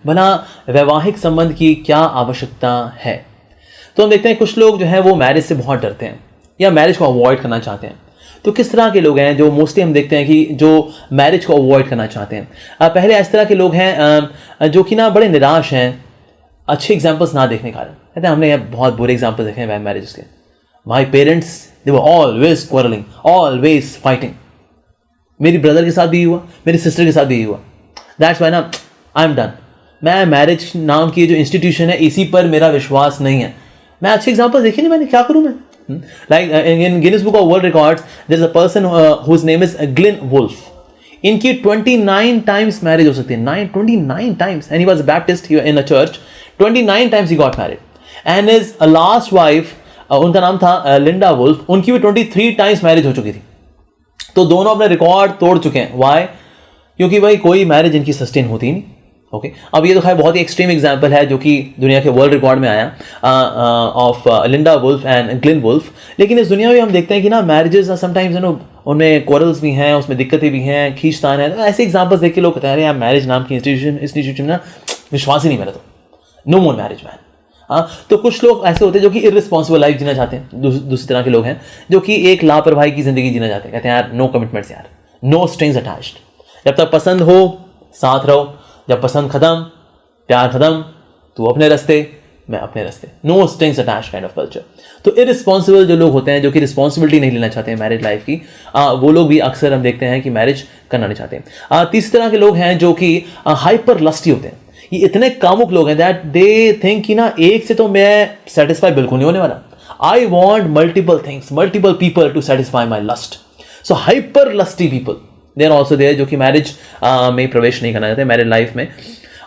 भला वैवाहिक संबंध की क्या आवश्यकता है? तो हम देखते हैं कुछ लोग जो हैं वो मैरिज से बहुत डरते हैं या मैरिज को अवॉइड करना चाहते हैं। तो किस तरह के लोग हैं जो मोस्टली हम देखते हैं कि जो मैरिज को अवॉइड करना चाहते हैं? पहले इस तरह के लोग हैं जो कि ना बड़े निराश हैं अच्छे एग्जाम्पल्स ना देखने के कारण। कहते हैं हमने बहुत बुरे एग्जाम्पल देखे हैं मैरिज के। My parents they were always quarrelling, always fighting. मेरी ब्रदर के साथ भी हुआ, मेरी सिस्टर के साथ भी हुआ। दैट्स वाई ना आई एम डन। मैं मैरिज नाम की जो इंस्टीट्यूशन है इसी पर मेरा विश्वास नहीं है। मैं अच्छे एग्जाम्पल देखे नहीं, मैंने क्या करूँ मैं? Like in Guinness Book of World Records, there's a person whose name is Glenn Wolf. इनकी 29 times marriage हो सकती है, 29 times, and he was a Baptist in a church. 29 times he got married, and his last wife, उनका नाम था Linda wolf, उनकी भी 23 times marriage हो चुकी थी। तो दोनों अपने रिकॉर्ड तोड़ चुके हैं। Why? क्योंकि भाई कोई मैरिज इनकी सस्टेन होती नहीं। ओके अब ये तो खैर बहुत ही एक्सट्रीम एग्जांपल है जो कि दुनिया के वर्ल्ड रिकॉर्ड में आया of Linda Wolf and Glenn Wolf. लेकिन इस दुनिया में हम देखते हैं कि ना मैरिजेस समटाइम्स उनमें क्वारल्स भी हैं, उसमें दिक्कतें भी हैं, खींचतान है। तो ऐसे एग्जांपल्स देख के लोग कहते हैं यार मैरिज नाम की इंस्टीट्यूशन ना विश्वास ही नहीं मेरा, तो नो मोर मैरिज मैन। हाँ, तो कुछ लोग ऐसे होते हैं जो कि इररिस्पॉन्सिबल लाइफ जीना चाहते हैं। दूसरी तरह के लोग हैं जो कि एक लापरवाही की जिंदगी जीना चाहते हैं। कहते हैं यार नो कमिटमेंट्स, यार नो स्ट्रिंग्स अटैच्ड। जब तक पसंद हो साथ रहो, जब पसंद खत्म, प्यार खत्म, तू अपने रास्ते मैं अपने रास्ते, no strings attached kind of culture. तो इररिस्पॉन्सिबल जो लोग होते हैं जो कि रिस्पॉन्सिबिलिटी नहीं लेना चाहते हैं मैरिज लाइफ की, वो लोग भी अक्सर हम देखते हैं कि मैरिज करना नहीं चाहते। तीसरी तरह के लोग हैं जो कि हाइपर लस्टी होते हैं। ये इतने कामुक लोग हैं दैट दे थिंक कि ना एक से तो मैं सेटिस्फाई बिल्कुल नहीं होने वाला। I want multiple things, multiple people to satisfy my lust. So hyper lusty people they are also there जो कि मैरिज में प्रवेश नहीं करना चाहते मैरिज लाइफ में।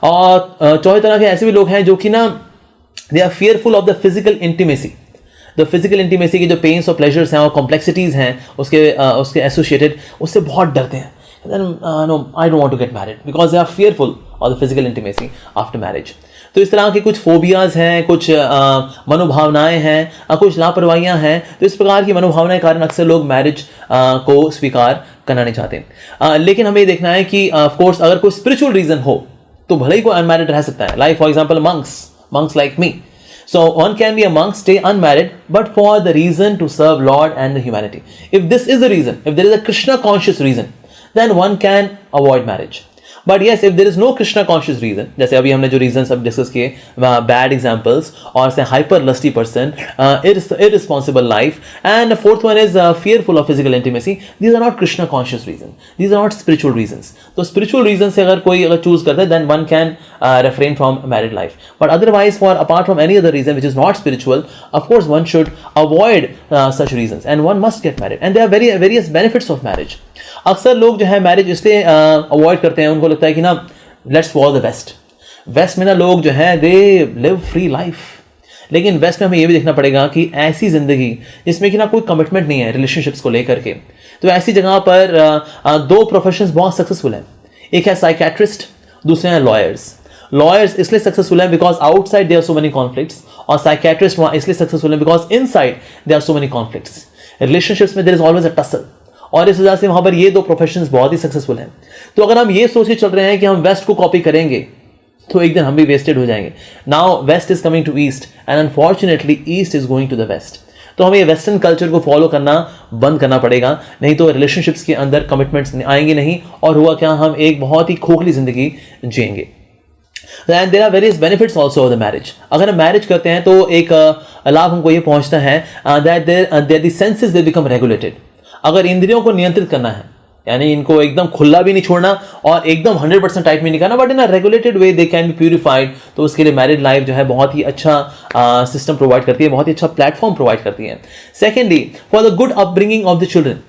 और चौथे तरह के ऐसे भी लोग हैं जो कि ना they are fearful of the physical intimacy. The physical intimacy के जो पेन्स और प्लेजर्स हैं और कॉम्प्लेक्सिटीज हैं उसके एसोसिएटेड, उससे बहुत डरते हैं। No, I don't want to get married because they are fearful of the physical intimacy after marriage. तो इस तरह के कुछ फोबियाज हैं, कुछ मनोभावनाएं हैं, कुछ लापरवाहियां हैं। तो इस प्रकार की मनोभावनाएं के कारण अक्सर लोग मैरिज को स्वीकार करना नहीं चाहते। लेकिन हमें ये देखना है कि ऑफ कोर्स अगर कोई स्पिरिचुअल रीजन हो तो भले ही कोई अनमैरिड रह सकता है। Like for example monks like me. So one can be a monk, stay unmarried, but for the reason to serve Lord and the humanity. If this is the reason, if there is a Krishna conscious reason, then one can avoid marriage. But yes, if there is no Krishna conscious reason, जैसे अभी हमने जो reasons सब discuss किए, bad examples और से hyper lusty person, irresponsible life, and the fourth one is fearful of physical intimacy. These are not Krishna conscious reasons. These are not spiritual reasons. तो spiritual reasons से अगर कोई choose करता है, then one can refrain from married life. But otherwise, apart from any other reason which is not spiritual, of course one should avoid such reasons, and one must get married. And there are various benefits of marriage. अक्सर लोग जो है marriage इसलिए avoid करते हैं, उनको लगता है कि ना लेट्स फॉलो द वेस्ट में ना लोग जो है दे लिव फ्री लाइफ। लेकिन वेस्ट में हमें ये भी देखना पड़ेगा कि ऐसी जिंदगी जिसमें कि ना कोई कमिटमेंट नहीं है रिलेशनशिप्स को लेकर के, तो ऐसी जगह पर दो प्रोफेशंस बहुत सक्सेसफुल हैं। एक है साइकेट्रिस्ट, दूसरे हैं लॉयर्स इसलिए सक्सेसफुल है because outside there are so many conflicts, और साइकेट्रिस्ट वहाँ इसलिए सक्सेसफुल है because inside there are so many conflicts. Relationships में there is always a tussle, और इस वजह से वहां पर ये दो प्रोफेशंस बहुत ही सक्सेसफुल हैं। तो अगर हम ये सोच के चल रहे हैं कि हम वेस्ट को कॉपी करेंगे तो एक दिन हम भी वेस्टेड हो जाएंगे। Now West is coming to East and unfortunately East is going to the West. तो हमें वेस्टर्न कल्चर को फॉलो करना बंद करना पड़ेगा, नहीं तो रिलेशनशिप्स के अंदर कमिटमेंट्स आएंगे नहीं, और हुआ क्या, हम एक बहुत ही खोखली जिंदगी जिएंगे। And there are various benefits also of the marriage. अगर हम मैरिज करते हैं तो एक लाभ हमको ये पहुंचता है that the senses they become regulated. अगर इंद्रियों को नियंत्रित करना है, यानी इनको एकदम खुला भी नहीं छोड़ना और एकदम 100% टाइट में नहीं करना, but in a regulated way they can be purified, तो उसके लिए मैरिड लाइफ जो है बहुत ही अच्छा सिस्टम प्रोवाइड करती है, बहुत ही अच्छा प्लेटफॉर्म प्रोवाइड करती है। Secondly, for the good upbringing of the children.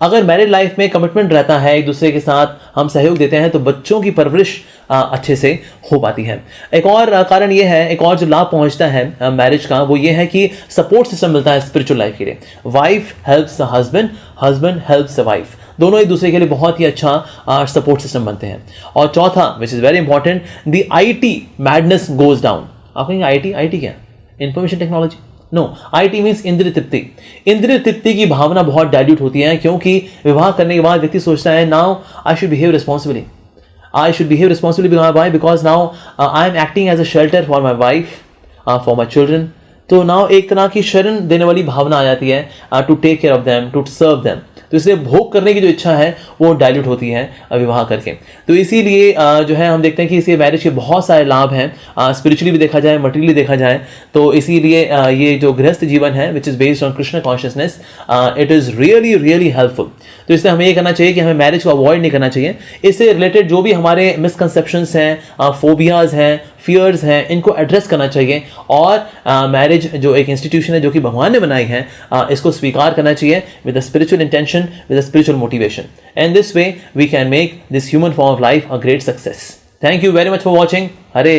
अगर मैरिड लाइफ में कमिटमेंट रहता है, एक दूसरे के साथ हम सहयोग देते हैं, तो बच्चों की परवरिश अच्छे से हो पाती है। एक और कारण ये है, एक और जो लाभ पहुंचता है मैरिज का, वो ये है कि सपोर्ट सिस्टम मिलता है स्पिरिचुअल लाइफ के लिए। Wife helps the husband, husband helps the wife, दोनों एक दूसरे के लिए बहुत ही अच्छा सपोर्ट सिस्टम बनते हैं। और चौथा, which is very important, the IT madness goes down. आप कहेंगे IT क्या? Information technology? No, IT means इंद्रिय तृप्ति। इंद्रिय तृप्ति की भावना बहुत डाइल्यूट होती है, क्योंकि विवाह करने के बाद व्यक्ति सोचता है now I should behave responsibly, I should behave responsibly with my wife because now I am acting as a shelter for my wife, for my children. तो नाउ एक तरह की शरण देने वाली भावना आ जाती है, to take care of them, to serve them. तो इसलिए भोग करने की जो इच्छा है वो डाइल्यूट होती है विवाह करके। तो इसीलिए जो है हम देखते हैं कि इसे मैरिज के बहुत सारे लाभ हैं, स्पिरिचुअली भी देखा जाए, मटेरियली देखा जाए। तो इसीलिए ये जो गृहस्थ जीवन है which is based on Krishna consciousness, it is really really helpful. तो इसलिए हमें ये करना चाहिए कि हमें मैरिज को अवॉइड नहीं करना चाहिए। इससे रिलेटेड जो भी हमारे मिसकंसेप्शंस हैं, फोबियाज हैं, फियर्स हैं, इनको एड्रेस करना चाहिए और मैरिज जो एक इंस्टीट्यूशन है जो कि भगवान ने बनाई है, इसको स्वीकार करना चाहिए with a spiritual intention, with a spiritual motivation. And this way we can make this human form of life a great success. Thank you very much for watching. Hare